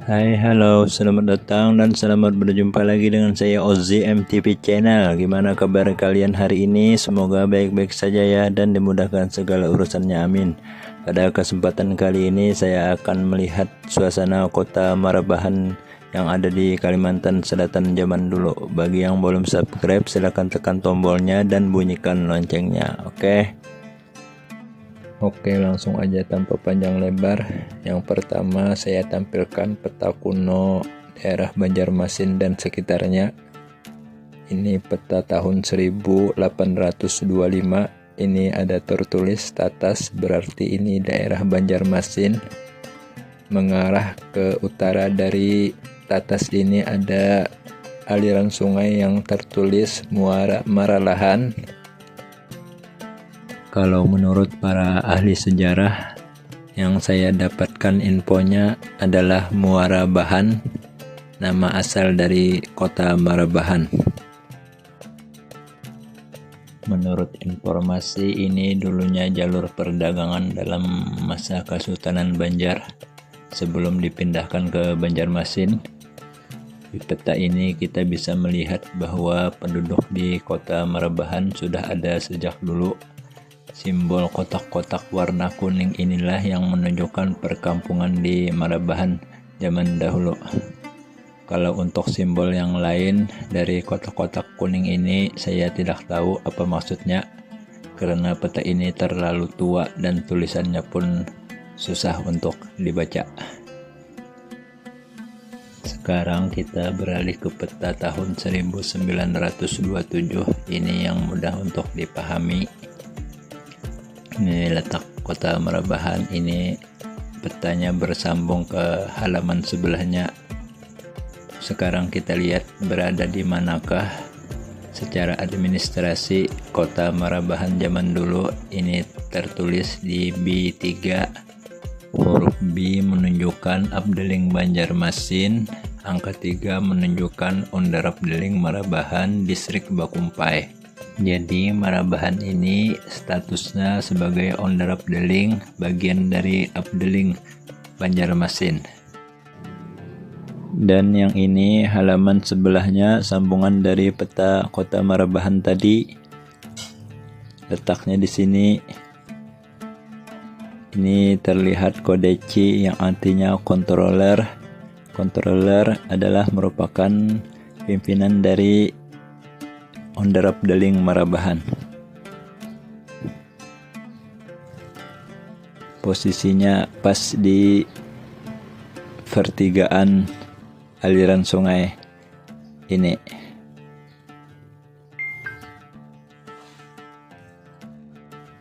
Hai, halo, selamat datang dan selamat berjumpa lagi dengan saya Ozzy MTV Channel. Gimana kabar kalian hari ini? Semoga baik-baik saja ya dan dimudahkan segala urusannya, amin. Pada kesempatan kali ini saya akan melihat suasana kota Marabahan yang ada di Kalimantan Selatan zaman dulu. Bagi yang belum subscribe silahkan tekan tombolnya dan bunyikan loncengnya, oke? Oke, langsung aja tanpa panjang lebar. Yang pertama saya tampilkan peta kuno daerah Banjarmasin dan sekitarnya. Ini peta tahun 1825. Ini ada tertulis Tatas, berarti ini daerah Banjarmasin. Mengarah ke utara dari Tatas ini ada aliran sungai yang tertulis Muara Maralahan. Kalau menurut para ahli sejarah yang saya dapatkan infonya adalah Muara Bahan, nama asal dari kota Marabahan. Menurut informasi ini dulunya jalur perdagangan dalam masa Kesultanan Banjar sebelum dipindahkan ke Banjarmasin. Di peta ini kita bisa melihat bahwa penduduk di kota Marabahan sudah ada sejak dulu. Simbol kotak-kotak warna kuning inilah yang menunjukkan perkampungan di Marabahan zaman dahulu. Kalau untuk simbol yang lain dari kotak-kotak kuning ini saya tidak tahu apa maksudnya, karena peta ini terlalu tua dan tulisannya pun susah untuk dibaca. Sekarang kita beralih ke peta tahun 1927. Ini yang mudah untuk dipahami. Ini letak kota Marabahan, ini petanya bersambung ke halaman sebelahnya. Sekarang kita lihat berada di manakah secara administrasi kota Marabahan zaman dulu. Ini tertulis di B3. Huruf B menunjukkan Abdeling Banjarmasin, angka 3 menunjukkan Undar Abdeling Marabahan, distrik Bakumpai. Jadi Marabahan ini statusnya sebagai Ondar Abdeling, bagian dari Abdeling Banjarmasin. Dan yang ini halaman sebelahnya sambungan dari peta kota Marabahan tadi. Letaknya di sini. Ini terlihat kode C yang artinya controller. Controller adalah merupakan pimpinan dari Ondar Abdeling Marabahan. Posisinya pas di pertigaan aliran sungai ini.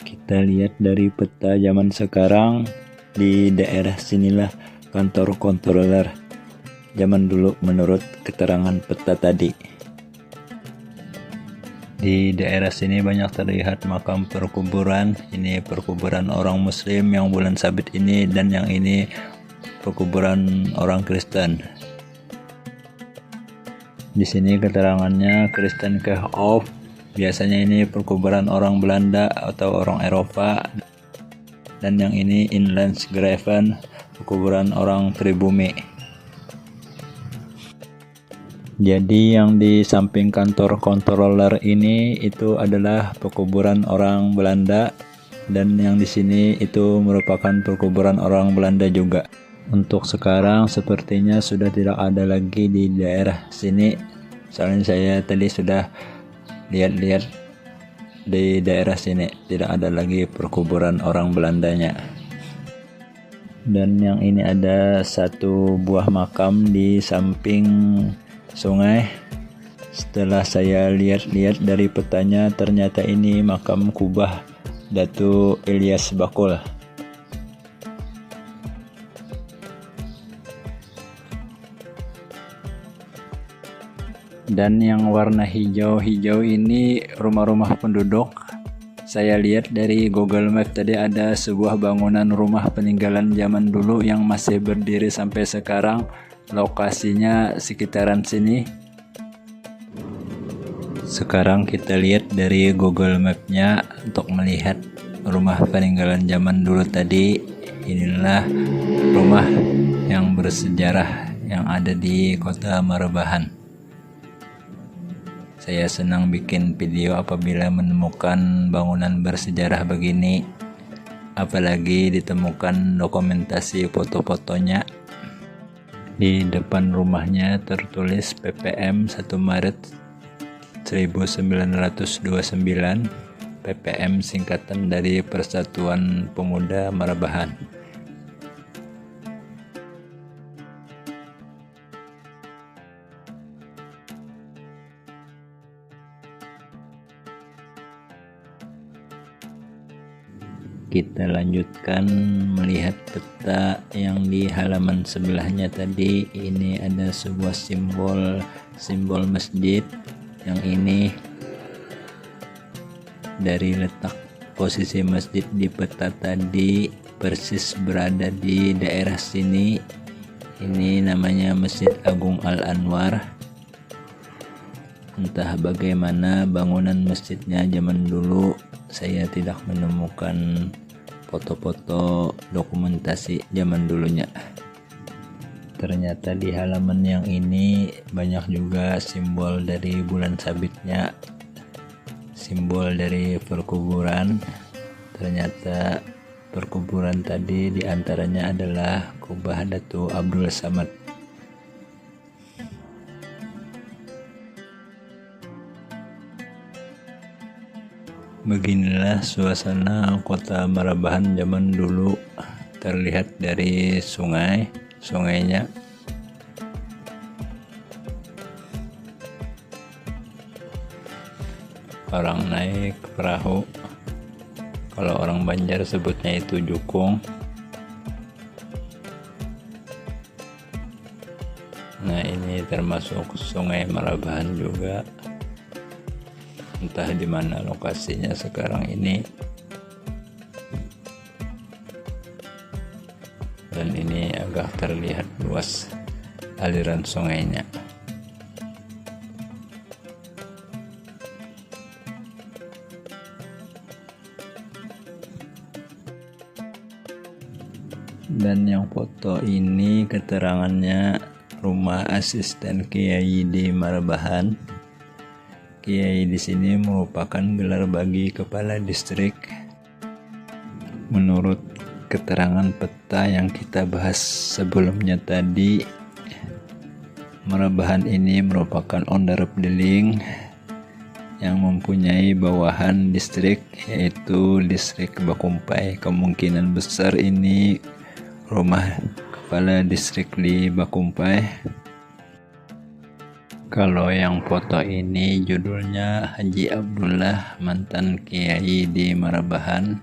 Kita lihat dari peta zaman sekarang, di daerah sinilah kantor controller zaman dulu menurut keterangan peta tadi. Di daerah sini banyak terlihat makam perkuburan. Ini perkuburan orang Muslim yang bulan sabit ini, dan yang ini perkuburan orang Kristen. Di sini keterangannya Kristen Kerkhof. Biasanya ini perkuburan orang Belanda atau orang Eropa. Dan yang ini Inlandsgraven, perkuburan orang pribumi. Jadi yang di samping kantor controller ini itu adalah perkuburan orang Belanda, dan yang di sini itu merupakan perkuburan orang Belanda juga. Untuk sekarang sepertinya sudah tidak ada lagi di daerah sini. Soalnya saya tadi sudah lihat-lihat di daerah sini tidak ada lagi perkuburan orang Belandanya. Dan yang ini ada satu buah makam di samping sungai. Setelah saya lihat-lihat dari petanya, ternyata ini makam kubah Datu Ilyas Bakul. Dan yang warna hijau-hijau ini rumah-rumah penduduk. Saya lihat dari Google Map tadi ada sebuah bangunan rumah peninggalan zaman dulu yang masih berdiri sampai sekarang. Lokasinya sekitaran sini. Sekarang kita lihat dari Google Map-nya untuk melihat rumah peninggalan zaman dulu tadi. Inilah rumah yang bersejarah yang ada di Kota Marbahan. Saya senang bikin video apabila menemukan bangunan bersejarah begini, apalagi ditemukan dokumentasi foto-fotonya. Di depan rumahnya tertulis PPM 1 Maret 1929, PPM singkatan dari Persatuan Pemuda Marbahan. Kita lanjutkan melihat peta yang di halaman sebelahnya tadi. Ini ada sebuah simbol masjid. Yang ini dari letak posisi masjid di peta tadi persis berada di daerah sini. Ini namanya Masjid Agung Al-Anwar. Entah bagaimana bangunan masjidnya zaman dulu, saya tidak menemukan foto-foto dokumentasi zaman dulunya. Ternyata di halaman yang ini banyak juga simbol dari bulan sabitnya, simbol dari perkuburan. Ternyata perkuburan tadi diantaranya adalah Kubah Datu Abdul Samad. Beginilah suasana Kota Marbahan zaman dulu, terlihat dari sungainya. Orang naik perahu, kalau orang Banjar sebutnya itu jukung. Nah, ini termasuk Sungai Marbahan juga. Entah di mana lokasinya sekarang ini. Dan ini agak terlihat luas aliran sungainya. Dan yang foto ini keterangannya rumah asisten Kiai di Marbahan. Kiai di sini merupakan gelar bagi kepala distrik. Menurut keterangan peta yang kita bahas sebelumnya tadi, Marbahan ini merupakan onderopdeling yang mempunyai bawahan distrik, yaitu distrik Bakumpai. Kemungkinan besar ini rumah kepala distrik di Bakumpai. Kalau yang foto ini judulnya Haji Abdullah, mantan Kiai di Marbahan.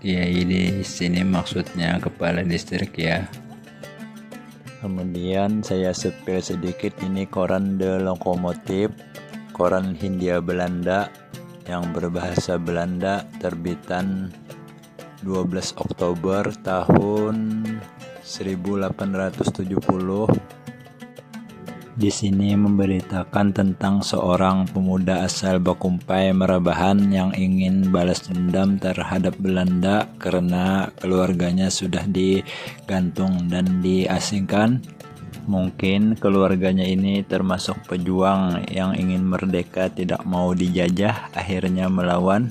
Kiai di sini maksudnya kepala distrik ya. Kemudian saya sepil sedikit, ini koran De Lokomotif, koran Hindia Belanda yang berbahasa Belanda, terbitan 12 Oktober tahun 1870. Di sini memberitakan tentang seorang pemuda asal Bakumpai Marbahan yang ingin balas dendam terhadap Belanda karena keluarganya sudah digantung dan diasingkan. Mungkin keluarganya ini termasuk pejuang yang ingin merdeka, tidak mau dijajah, akhirnya melawan.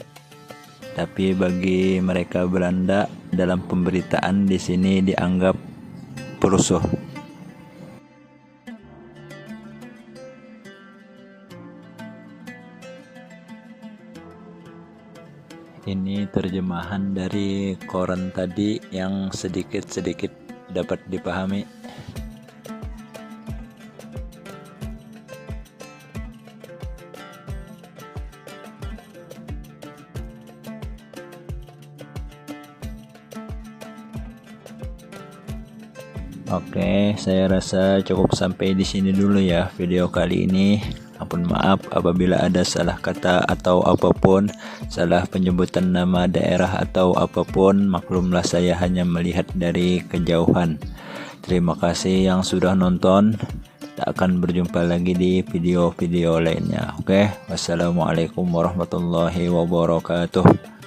Tapi bagi mereka Belanda, dalam pemberitaan di sini dianggap perusuh. Ini terjemahan dari koran tadi yang sedikit-sedikit dapat dipahami. Oke, saya rasa cukup sampai di sini dulu ya video kali ini. Ampun maaf apabila ada salah kata atau apapun, salah penyebutan nama daerah atau apapun, maklumlah saya hanya melihat dari kejauhan. Terima kasih yang sudah nonton. Kita akan berjumpa lagi di video-video lainnya. Oke, wassalamualaikum warahmatullahi wabarakatuh.